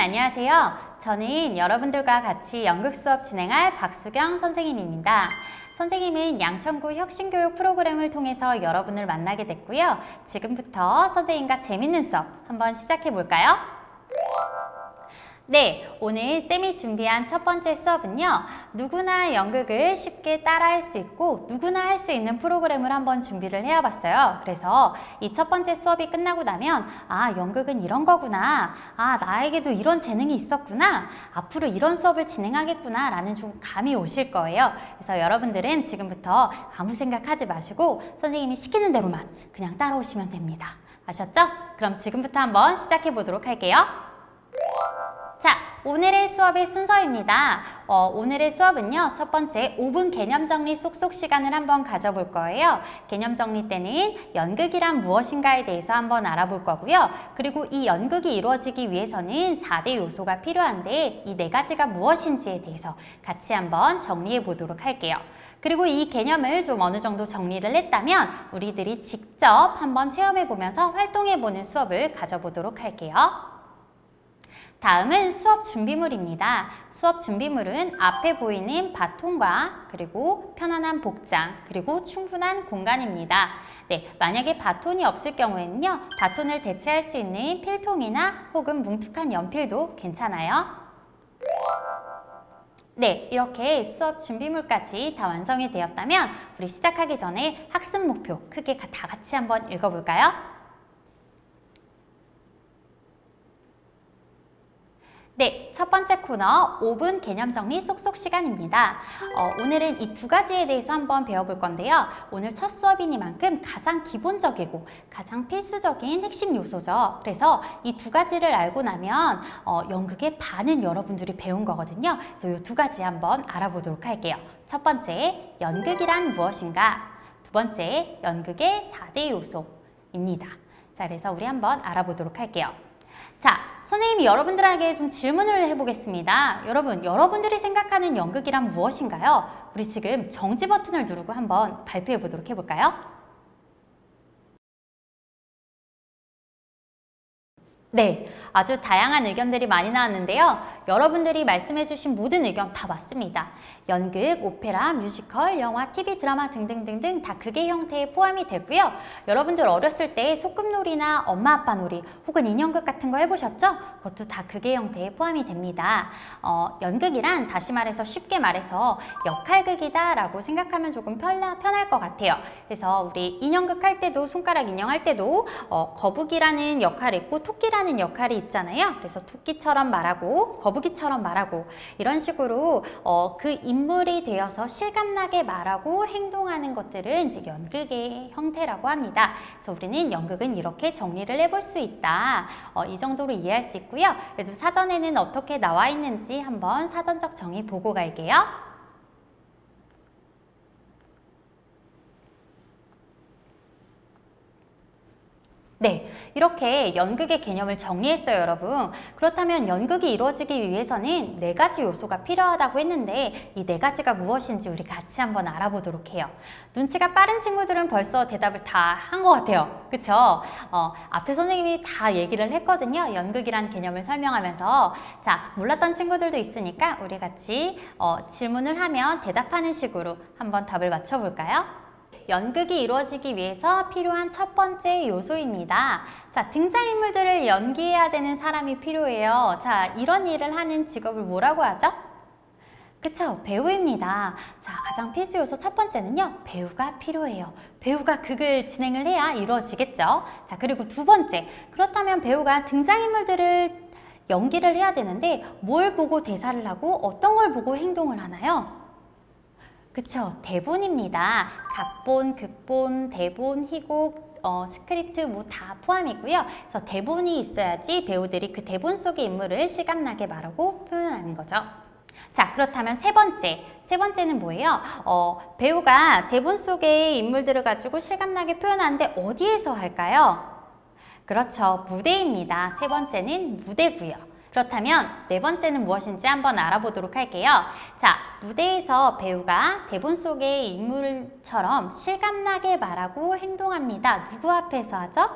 안녕하세요. 저는 여러분들과 같이 연극 수업 진행할 박수경 선생님입니다. 선생님은 양천구 혁신교육 프로그램을 통해서 여러분을 만나게 됐고요. 지금부터 선생님과 재밌는 수업 한번 시작해 볼까요? 네, 오늘 쌤이 준비한 첫 번째 수업은요. 누구나 연극을 쉽게 따라할 수 있고 누구나 할 수 있는 프로그램을 한번 준비를 해와봤어요. 그래서 이 첫 번째 수업이 끝나고 나면 연극은 이런 거구나. 나에게도 이런 재능이 있었구나. 앞으로 이런 수업을 진행하겠구나 라는 좀 감이 오실 거예요. 그래서 여러분들은 지금부터 아무 생각하지 마시고 선생님이 시키는 대로만 그냥 따라오시면 됩니다. 아셨죠? 그럼 지금부터 한번 시작해 보도록 할게요. 자, 오늘의 수업의 순서입니다. 오늘의 수업은요, 첫 번째 5분 개념 정리 쏙쏙 시간을 한번 가져볼 거예요. 개념 정리 때는 연극이란 무엇인가에 대해서 한번 알아볼 거고요. 그리고 이 연극이 이루어지기 위해서는 4대 요소가 필요한데 이 4가지가 무엇인지에 대해서 같이 한번 정리해 보도록 할게요. 그리고 이 개념을 좀 어느 정도 정리를 했다면 우리들이 직접 한번 체험해 보면서 활동해 보는 수업을 가져보도록 할게요. 다음은 수업 준비물입니다. 수업 준비물은 앞에 보이는 바톤과 그리고 편안한 복장, 그리고 충분한 공간입니다. 네, 만약에 바톤이 없을 경우에는요, 바톤을 대체할 수 있는 필통이나 혹은 뭉툭한 연필도 괜찮아요. 네, 이렇게 수업 준비물까지 다 완성이 되었다면 우리 시작하기 전에 학습 목표 크게 다 같이 한번 읽어볼까요? 네, 첫 번째 코너 5분 개념 정리 쏙쏙 시간입니다. 오늘은 이 2가지에 대해서 한번 배워볼 건데요. 오늘 첫 수업이니만큼 가장 기본적이고 가장 필수적인 핵심 요소죠. 그래서 이 2가지를 알고 나면 연극의 반은 여러분들이 배운 거거든요. 그래서 이 2가지 한번 알아보도록 할게요. 첫 번째, 연극이란 무엇인가? 두 번째, 연극의 4대 요소입니다. 자, 그래서 우리 한번 알아보도록 할게요. 자, 선생님이 여러분들에게 좀 질문을 해보겠습니다. 여러분들이 생각하는 연극이란 무엇인가요? 우리 지금 정지 버튼을 누르고 한번 발표해 보도록 해볼까요? 네, 아주 다양한 의견들이 많이 나왔는데요. 여러분들이 말씀해주신 모든 의견 다 맞습니다. 연극, 오페라, 뮤지컬, 영화, TV, 드라마 등등등등 다 극의 형태에 포함이 되고요. 여러분들 어렸을 때 소꿉놀이나 엄마 아빠 놀이 혹은 인형극 같은 거 해보셨죠? 그것도 다 극의 형태에 포함이 됩니다. 연극이란 다시 말해서 쉽게 말해서 역할극이다 라고 생각하면 조금 편할 것 같아요. 그래서 우리 인형극 할 때도 손가락 인형 할 때도 거북이라는 역할이 있고 토끼라는 역할이 있잖아요. 그래서 토끼처럼 말하고 거북이처럼 말하고 이런 식으로 그 인물이 되어서 실감나게 말하고 행동하는 것들은 이제 연극의 형태라고 합니다. 그래서 우리는 연극은 이렇게 정리를 해볼 수 있다. 이 정도로 이해할 수 있고요. 그래도 사전에는 어떻게 나와 있는지 한번 사전적 정의 보고 갈게요. 네, 이렇게 연극의 개념을 정리했어요, 여러분. 그렇다면 연극이 이루어지기 위해서는 4가지 요소가 필요하다고 했는데 이 4가지가 무엇인지 우리 같이 한번 알아보도록 해요. 눈치가 빠른 친구들은 벌써 대답을 다 한 것 같아요. 그쵸? 앞에 선생님이 다 얘기를 했거든요. 연극이란 개념을 설명하면서. 자, 몰랐던 친구들도 있으니까 우리 같이 질문을 하면 대답하는 식으로 한번 답을 맞춰볼까요? 연극이 이루어지기 위해서 필요한 첫 번째 요소입니다. 자, 등장인물들을 연기해야 되는 사람이 필요해요. 자, 이런 일을 하는 직업을 뭐라고 하죠? 그쵸, 배우입니다. 자, 가장 필수 요소 첫 번째는요, 배우가 필요해요. 배우가 극을 진행을 해야 이루어지겠죠. 자, 그리고 두 번째, 그렇다면 배우가 등장인물들을 연기를 해야 되는데 뭘 보고 대사를 하고 어떤 걸 보고 행동을 하나요? 그쵸, 대본입니다. 각본, 극본, 대본, 희곡, 스크립트 뭐 다 포함이고요. 그래서 대본이 있어야지 배우들이 그 대본 속의 인물을 실감나게 말하고 표현하는 거죠. 자, 그렇다면 세 번째는 뭐예요? 배우가 대본 속의 인물들을 가지고 실감나게 표현하는데 어디에서 할까요? 그렇죠, 무대입니다. 세 번째는 무대고요. 그렇다면 4번째는 무엇인지 한번 알아보도록 할게요. 자, 무대에서 배우가 대본 속의 인물처럼 실감나게 말하고 행동합니다. 누구 앞에서 하죠?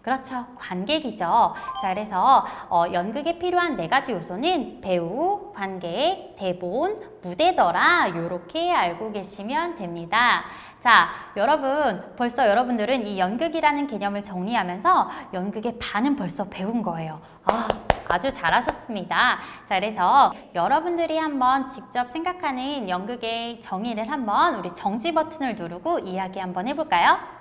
그렇죠. 관객이죠. 자, 그래서 연극에 필요한 4가지 요소는 배우, 관객, 대본, 무대더라. 요렇게 알고 계시면 됩니다. 자, 여러분, 벌써 여러분들은 이 연극이라는 개념을 정리하면서 연극의 반은 벌써 배운 거예요. 아주 잘하셨습니다. 자, 그래서 여러분들이 한번 직접 생각하는 연극의 정의를 한번 우리 정지 버튼을 누르고 이야기 한번 해볼까요?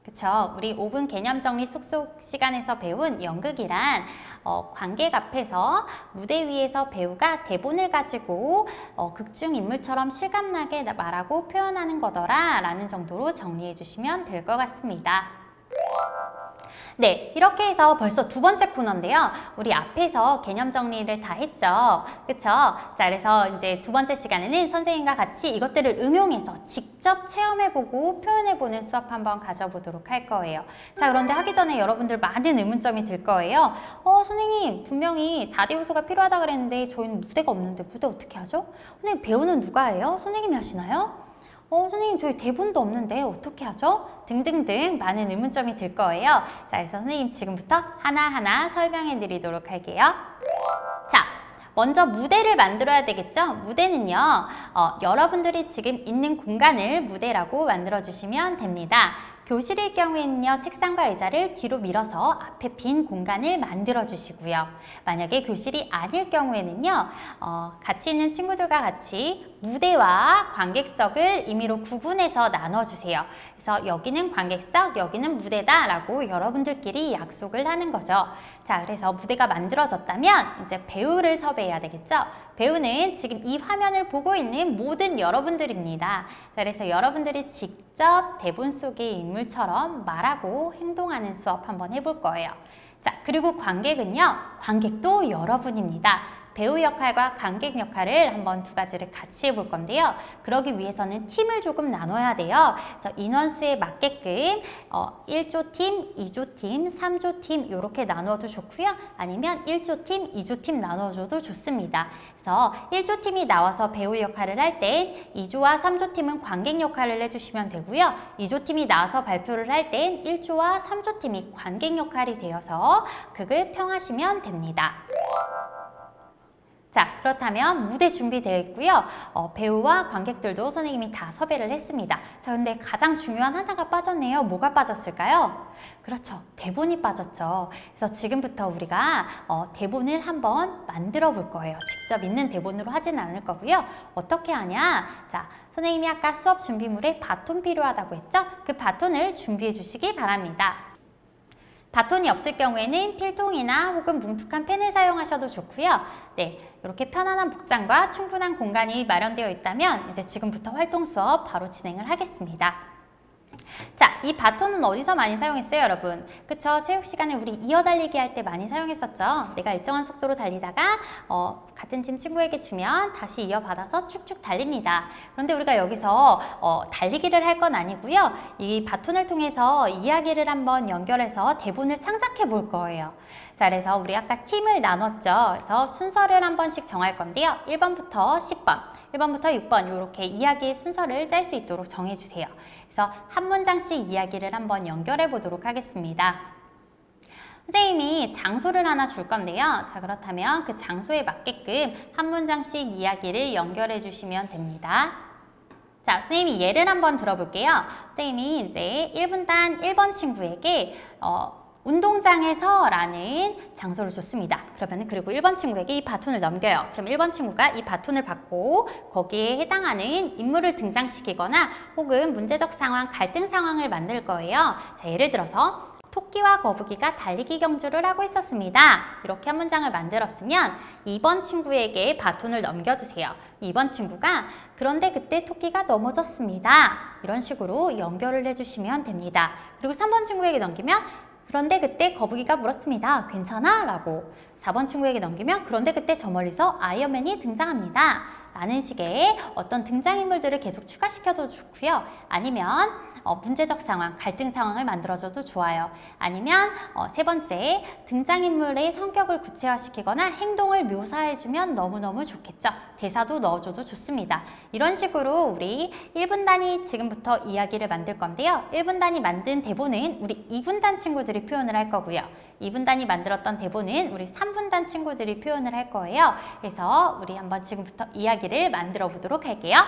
그쵸. 우리 5분 개념 정리 쏙쏙 시간에서 배운 연극이란 관객 앞에서 무대 위에서 배우가 대본을 가지고 극중 인물처럼 실감나게 말하고 표현하는 거더라 라는 정도로 정리해 주시면 될 것 같습니다. 네, 이렇게 해서 벌써 2번째 코너인데요. 우리 앞에서 개념 정리를 다 했죠. 그쵸? 자, 그래서 이제 2번째 시간에는 선생님과 같이 이것들을 응용해서 직접 체험해보고 표현해보는 수업 한번 가져보도록 할 거예요. 자, 그런데 하기 전에 여러분들 많은 의문점이 들 거예요. 선생님, 분명히 4대 요소가 필요하다 그랬는데 저희는 무대가 없는데 무대 어떻게 하죠? 선생님, 배우는 누가 해요? 선생님이 하시나요? 선생님 저희 대본도 없는데 어떻게 하죠? 등등등 많은 의문점이 들 거예요. 자, 그래서 선생님 지금부터 하나하나 설명해 드리도록 할게요. 자, 먼저 무대를 만들어야 되겠죠? 무대는요, 여러분들이 지금 있는 공간을 무대라고 만들어 주시면 됩니다. 교실일 경우에는요, 책상과 의자를 뒤로 밀어서 앞에 빈 공간을 만들어 주시고요. 만약에 교실이 아닐 경우에는요, 같이 있는 친구들과 같이 무대와 관객석을 임의로 구분해서 나눠주세요. 그래서 여기는 관객석, 여기는 무대다 라고 여러분들끼리 약속을 하는 거죠. 자, 그래서 무대가 만들어졌다면 이제 배우를 섭외해야 되겠죠? 배우는 지금 이 화면을 보고 있는 모든 여러분들입니다. 자, 그래서 여러분들이 직접 대본 속의 인물처럼 말하고 행동하는 수업 한번 해볼 거예요. 자, 그리고 관객은요, 관객도 여러분입니다. 배우 역할과 관객 역할을 한번 2가지를 같이 해볼 건데요. 그러기 위해서는 팀을 조금 나눠야 돼요. 그래서 인원수에 맞게끔 1조 팀, 2조 팀, 3조 팀 이렇게 나눠도 좋고요. 아니면 1조 팀, 2조 팀 나눠줘도 좋습니다. 그래서 1조 팀이 나와서 배우 역할을 할 땐 2조와 3조 팀은 관객 역할을 해주시면 되고요. 2조 팀이 나와서 발표를 할 땐 1조와 3조 팀이 관객 역할이 되어서 극을 평하시면 됩니다. 자, 그렇다면 무대 준비되어 있고요. 배우와 관객들도 선생님이 다 섭외를 했습니다. 자, 근데 가장 중요한 하나가 빠졌네요. 뭐가 빠졌을까요? 그렇죠. 대본이 빠졌죠. 그래서 지금부터 우리가 대본을 한번 만들어 볼 거예요. 직접 있는 대본으로 하진 않을 거고요. 어떻게 하냐? 자, 선생님이 아까 수업 준비물에 바톤 필요하다고 했죠? 그 바톤을 준비해 주시기 바랍니다. 바톤이 없을 경우에는 필통이나 혹은 뭉툭한 펜을 사용하셔도 좋고요. 네, 이렇게 편안한 복장과 충분한 공간이 마련되어 있다면 이제 지금부터 활동 수업 바로 진행을 하겠습니다. 자, 이 바톤은 어디서 많이 사용했어요, 여러분? 그쵸? 체육 시간에 우리 이어달리기 할 때 많이 사용했었죠. 내가 일정한 속도로 달리다가 같은 팀 친구에게 주면 다시 이어받아서 쭉쭉 달립니다. 그런데 우리가 여기서 달리기를 할 건 아니고요. 이 바톤을 통해서 이야기를 한번 연결해서 대본을 창작해 볼 거예요. 자, 그래서 우리 아까 팀을 나눴죠. 그래서 순서를 한 번씩 정할 건데요. 1번부터 10번, 1번부터 6번 이렇게 이야기의 순서를 짤 수 있도록 정해주세요. 그래서 한 문장씩 이야기를 한번 연결해 보도록 하겠습니다. 선생님이 장소를 하나 줄 건데요. 자, 그렇다면 그 장소에 맞게끔 한 문장씩 이야기를 연결해 주시면 됩니다. 자, 선생님이 예를 한번 들어볼게요. 선생님이 이제 1분단 1번 친구에게 운동장에서 라는 장소를 줬습니다. 그러면 그리고 1번 친구에게 이 바톤을 넘겨요. 그럼 1번 친구가 이 바톤을 받고 거기에 해당하는 인물을 등장시키거나 혹은 문제적 상황, 갈등 상황을 만들 거예요. 자, 예를 들어서 토끼와 거북이가 달리기 경주를 하고 있었습니다. 이렇게 한 문장을 만들었으면 2번 친구에게 바톤을 넘겨주세요. 2번 친구가 그런데 그때 토끼가 넘어졌습니다. 이런 식으로 연결을 해주시면 됩니다. 그리고 3번 친구에게 넘기면 그런데 그때 거북이가 물었습니다. 괜찮아? 라고. 4번 친구에게 넘기면 그런데 그때 저 멀리서 아이언맨이 등장합니다. 라는 식의 어떤 등장인물들을 계속 추가시켜도 좋고요. 아니면 문제적 상황, 갈등 상황을 만들어줘도 좋아요. 아니면 세 번째, 등장인물의 성격을 구체화시키거나 행동을 묘사해주면 너무너무 좋겠죠. 대사도 넣어줘도 좋습니다. 이런 식으로 우리 1분 단위 지금부터 이야기를 만들 건데요. 1분 단위 만든 대본은 우리 2분 단 친구들이 표현을 할 거고요. 2분 단위 만들었던 대본은 우리 3분 단 친구들이 표현을 할 거예요. 그래서 우리 한번 지금부터 이야기를 만들어 보도록 할게요.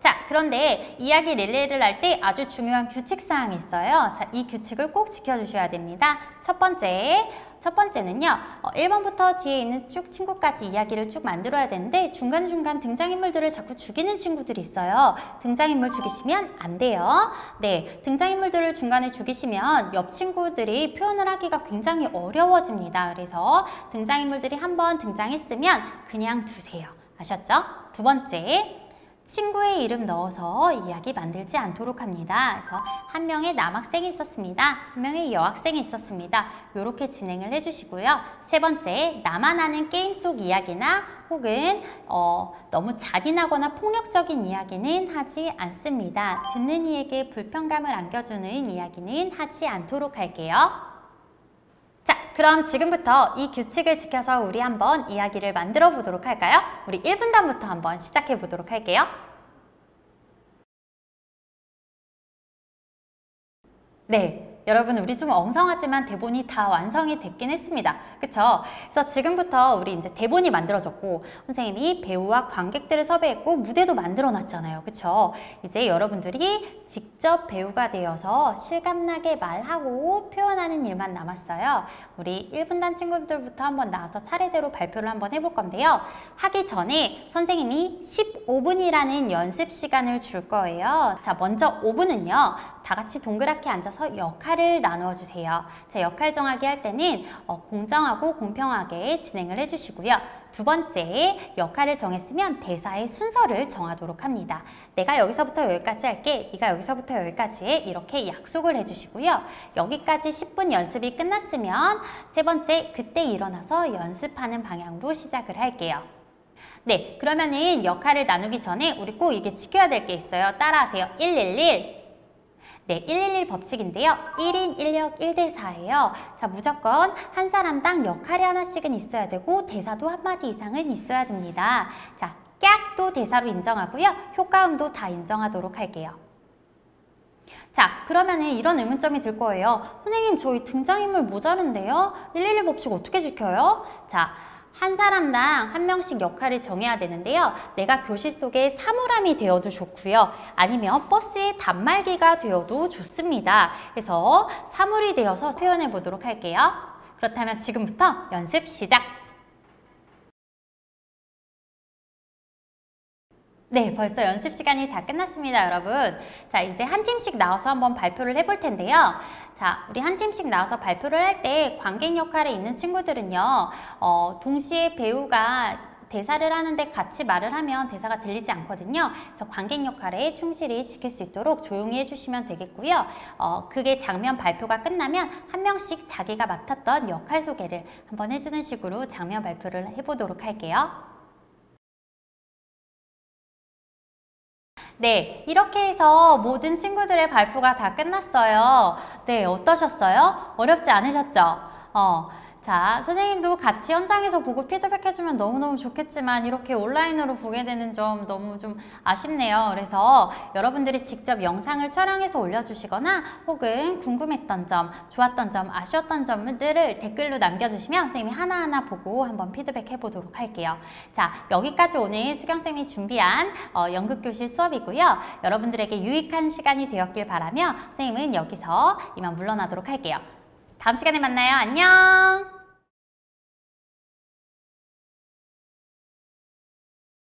자, 그런데 이야기 릴레이를 할 때 아주 중요한 규칙사항이 있어요. 자, 이 규칙을 꼭 지켜주셔야 됩니다. 첫 번째는요. 1번부터 뒤에 있는 쭉 친구까지 이야기를 쭉 만들어야 되는데 중간중간 등장인물들을 자꾸 죽이는 친구들이 있어요. 등장인물 죽이시면 안 돼요. 네, 등장인물들을 중간에 죽이시면 옆 친구들이 표현을 하기가 굉장히 어려워집니다. 그래서 등장인물들이 한번 등장했으면 그냥 두세요. 아셨죠? 두 번째, 친구의 이름 넣어서 이야기 만들지 않도록 합니다. 그래서 한 명의 남학생이 있었습니다. 한 명의 여학생이 있었습니다. 이렇게 진행을 해주시고요. 세 번째, 나만 아는 게임 속 이야기나 혹은 너무 잔인하거나 폭력적인 이야기는 하지 않습니다. 듣는 이에게 불편감을 안겨주는 이야기는 하지 않도록 할게요. 자, 그럼 지금부터 이 규칙을 지켜서 우리 한번 이야기를 만들어 보도록 할까요? 우리 1분 단부터 한번 시작해 보도록 할게요. 네, 여러분 우리 좀 엉성하지만 대본이 다 완성이 됐긴 했습니다. 그쵸? 그래서 지금부터 우리 이제 대본이 만들어졌고 선생님이 배우와 관객들을 섭외했고 무대도 만들어 놨잖아요. 그쵸? 이제 여러분들이 직접 배우가 되어서 실감나게 말하고 표현하는 일만 남았어요. 우리 1분 단 친구들부터 한번 나와서 차례대로 발표를 한번 해볼 건데요. 하기 전에 선생님이 15분이라는 연습 시간을 줄 거예요. 자, 먼저 5분은요. 다 같이 동그랗게 앉아서 역할을 나누어 주세요. 자, 역할 정하기 할 때는 공정하고 공평하게 진행을 해주시고요. 두 번째, 역할을 정했으면 대사의 순서를 정하도록 합니다. 내가 여기서부터 여기까지 할게, 네가 여기서부터 여기까지 해, 이렇게 약속을 해주시고요. 여기까지 10분 연습이 끝났으면 세 번째, 그때 일어나서 연습하는 방향으로 시작을 할게요. 네, 그러면은 역할을 나누기 전에 우리 꼭 이게 지켜야 될 게 있어요. 따라하세요. 111. 네, 111 법칙인데요. 1인 1역 1대4예요. 자, 무조건 한 사람당 역할이 하나씩은 있어야 되고 대사도 한마디 이상은 있어야 됩니다. 자, 깍도 대사로 인정하고요. 효과음도 다 인정하도록 할게요. 자, 그러면은 이런 의문점이 들 거예요. 선생님, 저희 등장인물 모자른데요? 111 법칙 어떻게 지켜요? 자, 한 사람당 한 명씩 역할을 정해야 되는데요. 내가 교실 속에 사물함이 되어도 좋고요. 아니면 버스의 단말기가 되어도 좋습니다. 그래서 사물이 되어서 표현해 보도록 할게요. 그렇다면 지금부터 연습 시작! 네, 벌써 연습 시간이 다 끝났습니다, 여러분. 자, 이제 한 팀씩 나와서 한번 발표를 해볼 텐데요. 자, 우리 한 팀씩 나와서 발표를 할 때 관객 역할에 있는 친구들은요, 동시에 배우가 대사를 하는데 같이 말을 하면 대사가 들리지 않거든요. 그래서 관객 역할에 충실히 지킬 수 있도록 조용히 해주시면 되겠고요. 그게 장면 발표가 끝나면 한 명씩 자기가 맡았던 역할 소개를 한번 해주는 식으로 장면 발표를 해보도록 할게요. 네, 이렇게 해서 모든 친구들의 발표가 다 끝났어요. 네, 어떠셨어요? 어렵지 않으셨죠? 자, 선생님도 같이 현장에서 보고 피드백해주면 너무너무 좋겠지만 이렇게 온라인으로 보게 되는 점 너무 좀 아쉽네요. 그래서 여러분들이 직접 영상을 촬영해서 올려주시거나 혹은 궁금했던 점, 좋았던 점, 아쉬웠던 점들을 댓글로 남겨주시면 선생님이 하나하나 보고 한번 피드백해보도록 할게요. 자, 여기까지 오늘 수경쌤이 준비한 연극교실 수업이고요. 여러분들에게 유익한 시간이 되었길 바라며 선생님은 여기서 이만 물러나도록 할게요. 다음 시간에 만나요. 안녕!